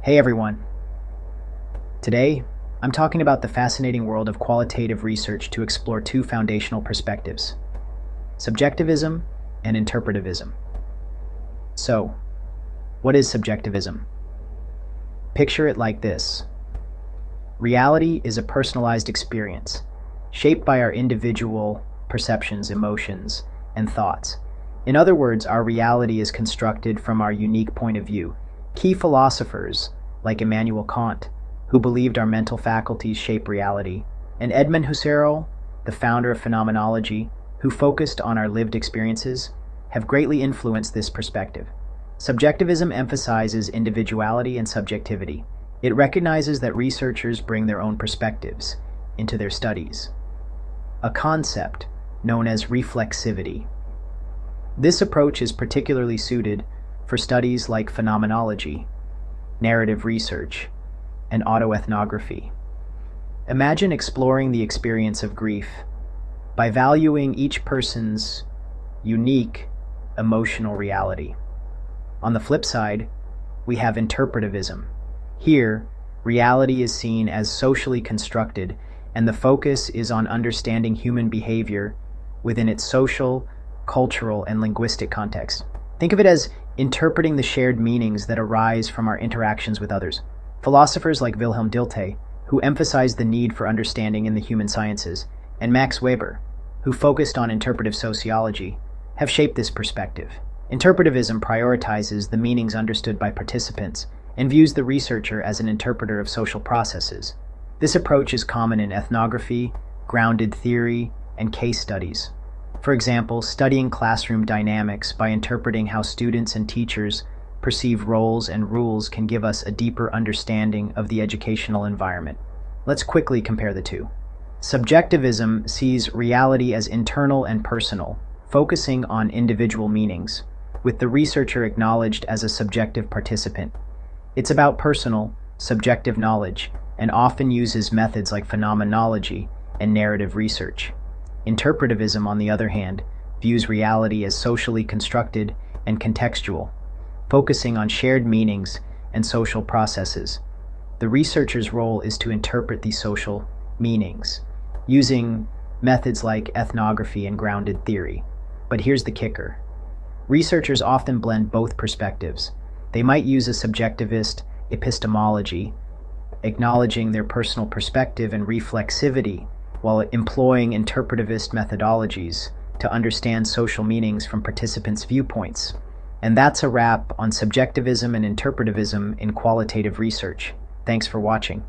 Hey everyone. Today, I'm talking about the fascinating world of qualitative research to explore two foundational perspectives: subjectivism and interpretivism. So, what is subjectivism? Picture it like this. Reality is a personalized experience, shaped by our individual perceptions, emotions, and thoughts. In other words, our reality is constructed from our unique point of view. Key philosophers, like Immanuel Kant, who believed our mental faculties shape reality, and Edmund Husserl, the founder of phenomenology, who focused on our lived experiences, have greatly influenced this perspective. Subjectivism emphasizes individuality and subjectivity. It recognizes that researchers bring their own perspectives into their studies, a concept known as reflexivity. This approach is particularly suited for studies like phenomenology, narrative research, and autoethnography. Imagine exploring the experience of grief by valuing each person's unique emotional reality. On the flip side, we have interpretivism. Here, reality is seen as socially constructed, and the focus is on understanding human behavior within its social, cultural, and linguistic context. Think of it as interpreting the shared meanings that arise from our interactions with others. Philosophers like Wilhelm Dilthey, who emphasized the need for understanding in the human sciences, and Max Weber, who focused on interpretive sociology, have shaped this perspective. Interpretivism prioritizes the meanings understood by participants and views the researcher as an interpreter of social processes. This approach is common in ethnography, grounded theory, and case studies. For example, studying classroom dynamics by interpreting how students and teachers perceive roles and rules can give us a deeper understanding of the educational environment. Let's quickly compare the two. Subjectivism sees reality as internal and personal, focusing on individual meanings, with the researcher acknowledged as a subjective participant. It's about personal, subjective knowledge, and often uses methods like phenomenology and narrative research. Interpretivism, on the other hand, views reality as socially constructed and contextual, focusing on shared meanings and social processes. The researcher's role is to interpret these social meanings, using methods like ethnography and grounded theory. But here's the kicker. Researchers often blend both perspectives. They might use a subjectivist epistemology, acknowledging their personal perspective and reflexivity, while employing interpretivist methodologies to understand social meanings from participants' viewpoints. And that's a wrap on subjectivism and interpretivism in qualitative research. Thanks for watching.